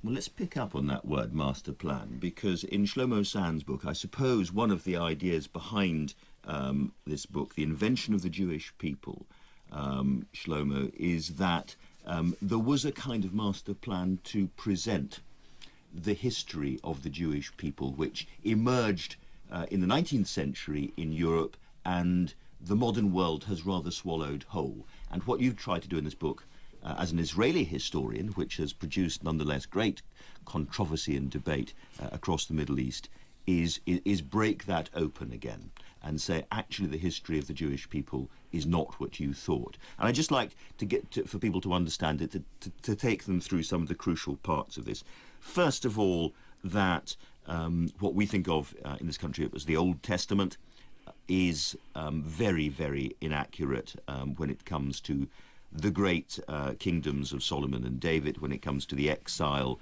Well, let's pick up on that word master plan, because in Shlomo Sand's book, I suppose one of the ideas behind this book, The Invention of the Jewish People, Shlomo, is that there was a kind of master plan to present the history of the Jewish people, which emerged in the 19th century in Europe, and the modern world has rather swallowed whole. And what you've tried to do in this book, as an Israeli historian, which has produced nonetheless great controversy and debate across the Middle East, is break that open again and say, actually, the history of the Jewish people is not what you thought. And I'd just like for people to understand it, to take them through some of the crucial parts of this. First of all, that what we think of in this country as the Old Testament is very, very inaccurate when it comes to the great kingdoms of Solomon and David, when it comes to the exile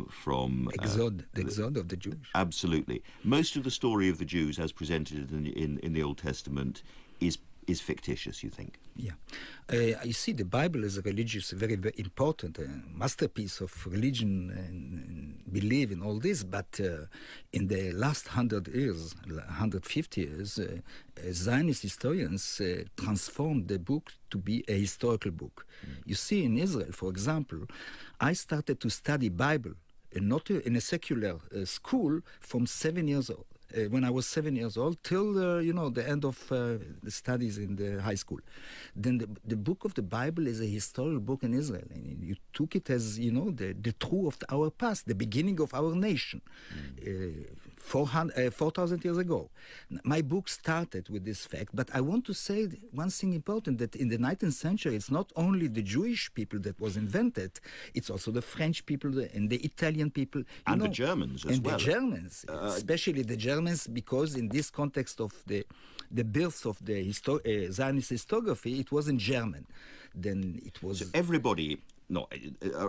from... the exode of the Jews. Absolutely. Most of the story of the Jews as presented in the Old Testament is fictitious, you think? Yeah. You see, the Bible is a religious, very, very important masterpiece of religion and belief in all this, but in the last 100 years, 150 years, Zionist historians transformed the book to be a historical book. You see, in Israel, for example, I started to study Bible, not in a secular school, from 7 years old. When I was 7 years old, till the end of the studies in the high school. Then the book of the Bible is a historical book in Israel. And you took it as, the truth of our past, the beginning of our nation, 4,000 years ago. My book started with this fact, but I want to say one thing important, that in the 19th century, it's not only the Jewish people that was invented, it's also the French people and the Italian people. And the Germans as well. And the Germans, especially the Germans, because in this context of the birth of the Zionist historiography, it was in German. Then it was... So everybody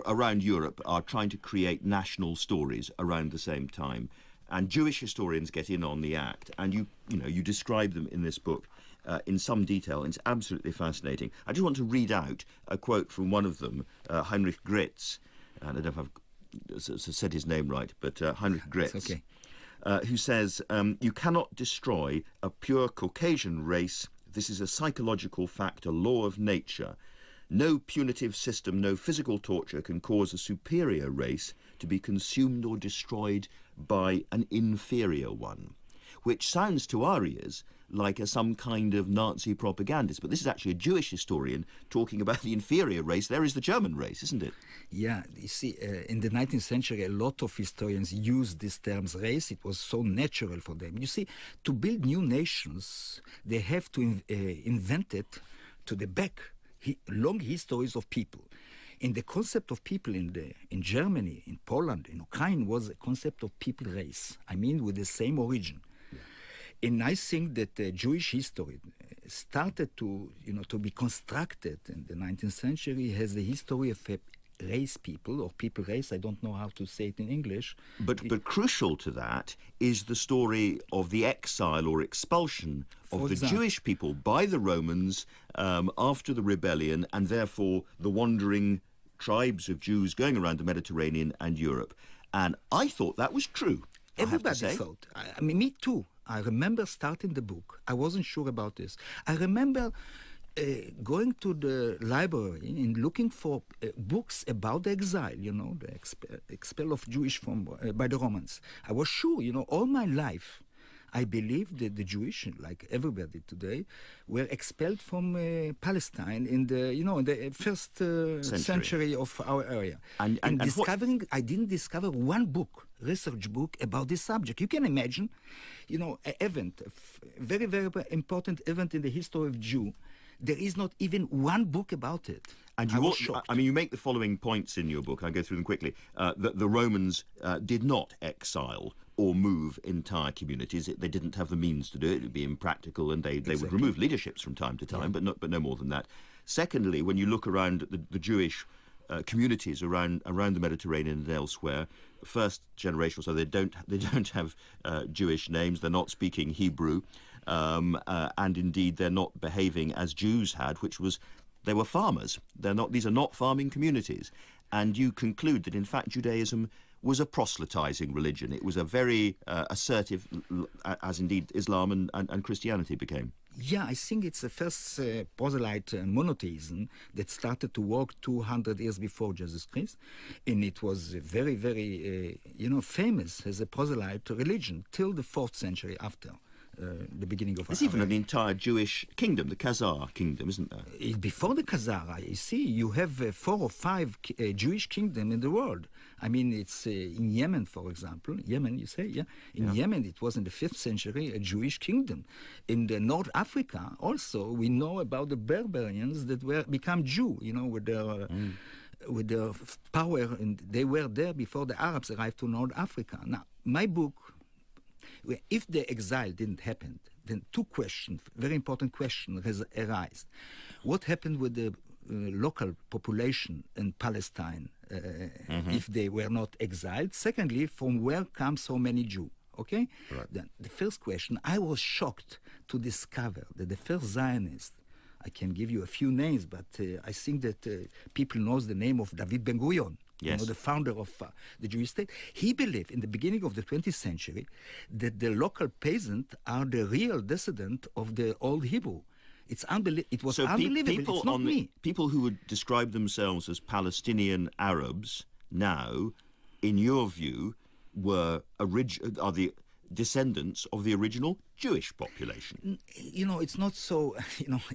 around Europe are trying to create national stories around the same time. And Jewish historians get in on the act. And you describe them in this book in some detail. And it's absolutely fascinating. I just want to read out a quote from one of them, Heinrich Gritz. And I don't know if I've said his name right, but Heinrich Gritz. It's okay. Who says, you cannot destroy a pure Caucasian race. This is a psychological fact, a law of nature. No punitive system, no physical torture can cause a superior race to be consumed or destroyed by an inferior one. Which sounds to our ears like some kind of Nazi propagandist, but this is actually a Jewish historian talking about the inferior race. There is the German race, isn't it? Yeah, you see, in the 19th century, a lot of historians used these terms race. It was so natural for them. You see, to build new nations, they have to invent it to the back, long histories of people. And the concept of people in Germany, in Poland, in Ukraine, was a concept of people race. I mean, with the same origin. And I think that Jewish history started to be constructed in the 19th century as the history of race people, or people race. I don't know how to say it in English. But crucial to that is the story of the exile or expulsion of the Jewish people by the Romans after the rebellion, and therefore the wandering tribes of Jews going around the Mediterranean and Europe. And I thought that was true. Everybody thought. I mean, me too. I remember starting the book. I wasn't sure about this. I remember going to the library and looking for books about the exile, the expel of Jewish by the Romans. I was sure, all my life, I believed that the Jewish, like everybody today, were expelled from Palestine in the first century of our area. And I didn't discover one book, research book about this subject. You can imagine, an event, a very, very important event in the history of Jew. There is not even one book about it. And you make the following points in your book. I'll go through them quickly. That the Romans did not exile or move entire communities. They didn't have the means to do it. It would be impractical, and they would remove leaderships from time to time, but no more than that. Secondly, when you look around the Jewish communities around the Mediterranean and elsewhere, first generation or so, they don't have Jewish names. They're not speaking Hebrew, and indeed they're not behaving as Jews had, which was they were farmers. These are not farming communities. and you conclude that in fact Judaism was a proselytizing religion. It was a very assertive, as indeed Islam and Christianity became. Yeah, I think it's the first proselyte monotheism that started to work 200 years before Jesus Christ, and it was very, very, famous as a proselyte religion till the 4th century after the beginning of. There's even an entire Jewish kingdom, the Khazar kingdom, isn't there? Before the Khazar, you see, you have 4 or 5 Jewish kingdoms in the world. I mean, it's in Yemen, for example. Yemen, you say, yeah? In Yemen, it was in the 5th century a Jewish kingdom. In the North Africa, also, we know about the barbarians that become Jew, with their power, and they were there before the Arabs arrived to North Africa. Now, my book, if the exile didn't happen, then 2 questions, very important questions, arise. What happened with the local population in Palestine if they were not exiled? Secondly, from where come so many Jews? Okay? Right. Then the first question, I was shocked to discover that the first Zionist, I can give you a few names, but I think that people knows the name of David Ben-Gurion. Yes. The founder of the Jewish state. He believed in the beginning of the 20th century that the local peasants are the real descendant of the old Hebrew. It was unbelievable. People it's not me. People who would describe themselves as Palestinian Arabs now, in your view, are the descendants of the original Jewish population. It's not so,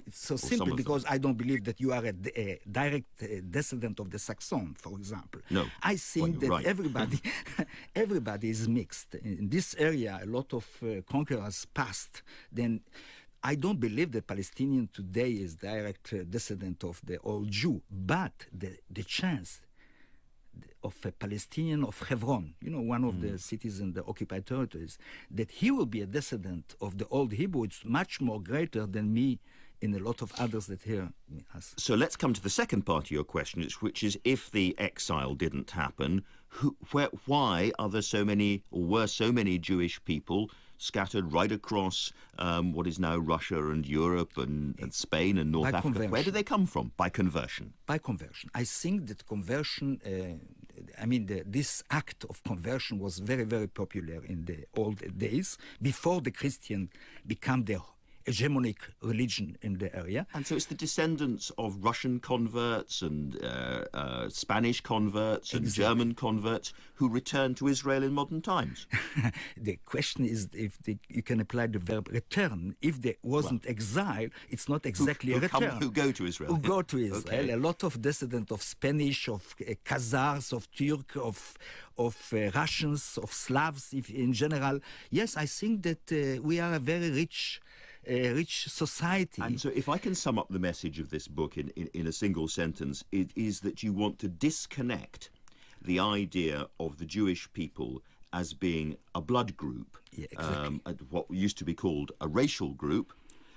it's so simple, because I don't believe that you are a direct descendant of the Saxon, for example. No. I think that right. everybody is mixed. In this area, a lot of conquerors passed. Then I don't believe that Palestinian today is direct descendant of the old Jew, but the chance of a Palestinian of Hebron, one of the cities in the occupied territories, that he will be a descendant of the old Hebrew, it's much more greater than me and a lot of others that hear us. So let's come to the second part of your question, which is, if the exile didn't happen, why are there so many, or were so many Jewish people scattered right across what is now Russia and Europe and Spain and North Africa? Where do they come from? By conversion. By conversion. I think that conversion, this act of conversion was very, very popular in the old days, before the Christian became the hegemonic religion in the area. And so it's the descendants of Russian converts and Spanish converts and German converts who returned to Israel in modern times. The question is if you can apply the verb return. If there wasn't exile, it's not exactly a return. Who go to Israel. Who go to Israel. Okay. A lot of descendants of Spanish, of Khazars, of Turk, of Russians, of Slavs in general. Yes, I think that we are a very rich society. And so if I can sum up the message of this book in a single sentence, it is that you want to disconnect the idea of the Jewish people as being a blood group, what used to be called a racial group,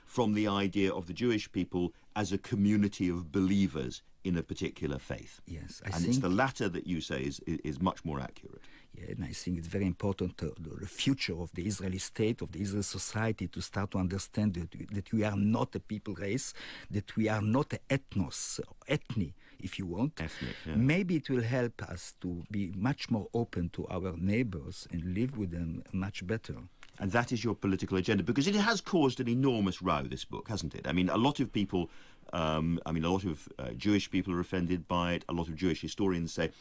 from the idea of the Jewish people as a community of believers in a particular faith. Yes, I think it's the latter that you say is much more accurate. Yeah, and I think it's very important to the future of the Israeli state, of the Israeli society, to start to understand that we are not a people race, that we are not an ethnos, or ethnic, if you want. Ethnic, yeah. Maybe it will help us to be much more open to our neighbors and live with them much better. And that is your political agenda, because it has caused an enormous row, this book, hasn't it? I mean, a lot of people, a lot of Jewish people are offended by it. A lot of Jewish historians say,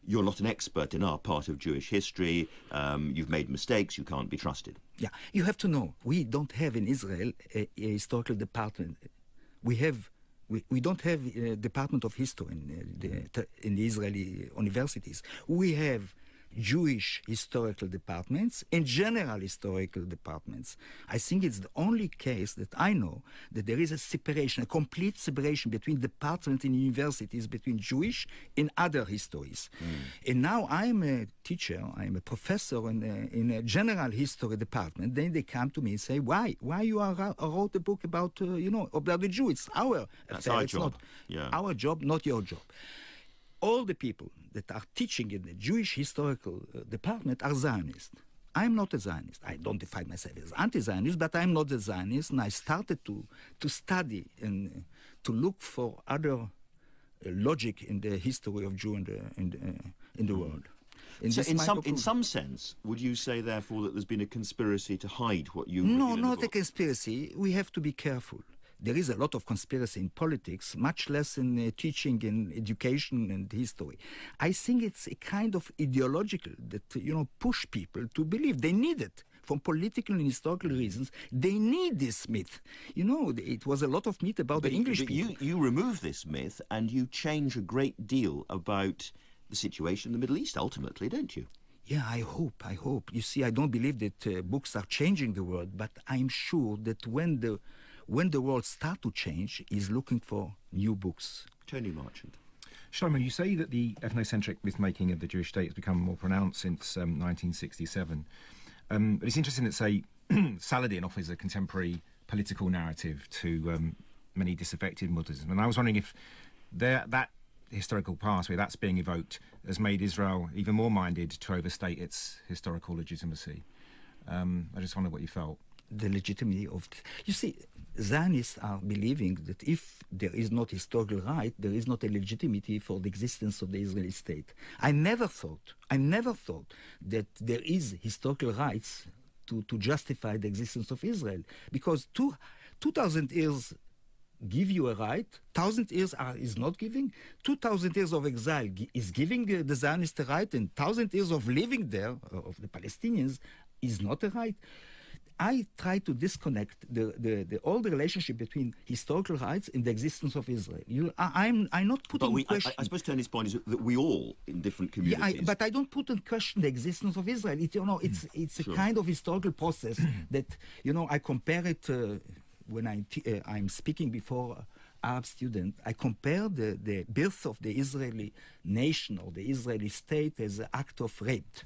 you're not an expert in our part of Jewish history. You've made mistakes. You can't be trusted. Yeah, you have to know, we don't have in Israel a historical department. We don't have a department of history in the Israeli universities. We have Jewish historical departments and general historical departments. I think it's the only case that I know that there is a separation, a complete separation between departments in universities, between Jewish and other histories. And now I'm a teacher, I'm a professor in a general history department. Then they come to me and say, why you wrote a book about, about the Jew? It's our affair. It's not our job, not your job. All the people that are teaching in the Jewish historical department are Zionists. I'm not a Zionist. I don't define myself as anti-Zionist, but I'm not a Zionist, and I started to study and to look for other logic in the history of Jew in the world. So in some sense, would you say, therefore, that there's been a conspiracy to hide what you reveal No, in the not a book? conspiracy. We have to be careful. There is a lot of conspiracy in politics, much less in teaching, in education and history. I think it's a kind of ideological that, push people to believe they need it. From political and historical reasons, they need this myth. It was a lot of myth about the English people. You remove this myth and you change a great deal about the situation in the Middle East, ultimately, don't you? Yeah, I hope. You see, I don't believe that books are changing the world, but I'm sure that when the world starts to change, is looking for new books. Tony Marchant. Shlomo, you say that the ethnocentric myth-making of the Jewish state has become more pronounced since 1967. But it's interesting that, say, Saladin offers a contemporary political narrative to many disaffected Muslims. And I was wondering if that historical past, where that's being evoked, has made Israel even more minded to overstate its historical legitimacy. I just wondered what you felt. The legitimacy of... You see, Zionists are believing that if there is not historical right, there is not a legitimacy for the existence of the Israeli state. I never thought that there is historical rights to justify the existence of Israel. Because 2,000 years give you a right, 1,000 years is not giving, 2,000 years of exile is giving the Zionists a right, and 1,000 years of living there, of the Palestinians, is not a right. I try to disconnect all the relationship between historical rights and the existence of Israel. I'm not putting in question... I suppose Tony's point is that we all, in different communities... Yeah, but I don't put in question the existence of Israel. It's a kind of historical process that, I compare it... when I'm speaking before Arab students, I compare the birth of the Israeli nation or the Israeli state as an act of rape.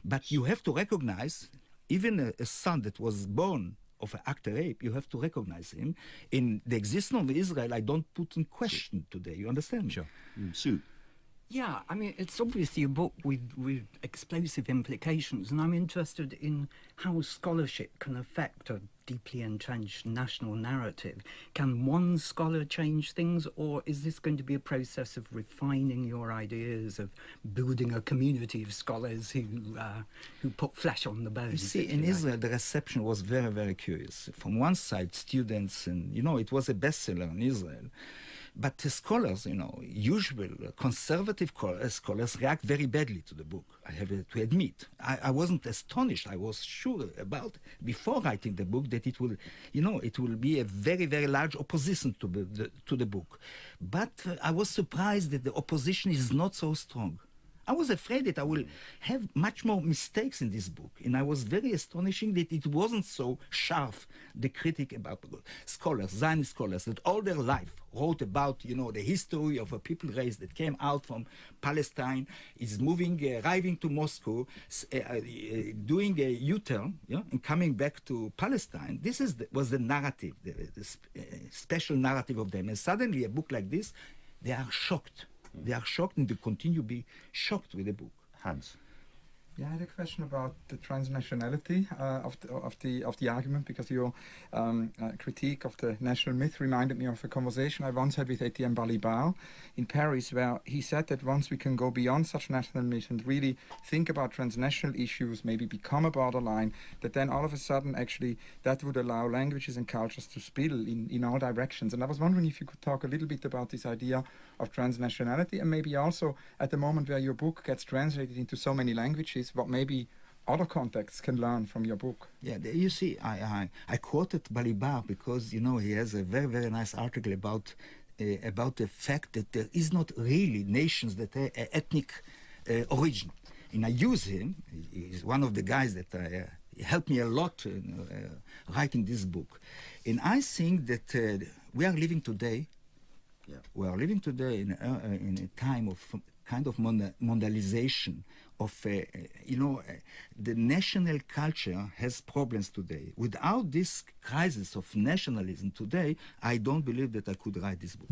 But you have to recognize... Even a son that was born of an act of rape, you have to recognize him. In the existence of Israel, I don't put in question today. You understand? Sure. Sue? Yeah, I mean, it's obviously a book with explosive implications, and I'm interested in how scholarship can affect a deeply entrenched national narrative. Can one scholar change things, or is this going to be a process of refining your ideas, of building a community of scholars who put flesh on the bones? You see, in Israel, the reception was very, very curious. From one side, students, and, it was a bestseller in Israel. But the scholars, usual conservative scholars react very badly to the book, I have to admit. I wasn't astonished. I was sure about, before writing the book, that it will be a very, very large opposition to the book. But I was surprised that the opposition is not so strong. I was afraid that I will have much more mistakes in this book, and I was very astonishing that it wasn't so sharp, the critic about scholars, Zionist scholars, that all their life wrote about, the history of a people race that came out from Palestine, is arriving to Moscow, doing a U-turn, and coming back to Palestine. This was the narrative, the special narrative of them. And suddenly a book like this, they are shocked. They are shocked, and they continue to be shocked with the book. Hans? Yeah, I had a question about the transnationality of the argument, because your critique of the national myth reminded me of a conversation I once had with Etienne Balibar in Paris, where he said that once we can go beyond such national myth and really think about transnational issues, maybe become a borderline, that then all of a sudden actually that would allow languages and cultures to spill in all directions. And I was wondering if you could talk a little bit about this idea of transnationality, and maybe also at the moment where your book gets translated into so many languages, what maybe other contexts can learn from your book. Yeah, you see, I quoted Balibar because, he has a very, very nice article about the fact that there is not really nations that have ethnic origin. And I use him. He's one of the guys that helped me a lot in writing this book. And I think that we are living today in a time of kind of mondialization of, the national culture has problems today. Without this crisis of nationalism today, I don't believe that I could write this book.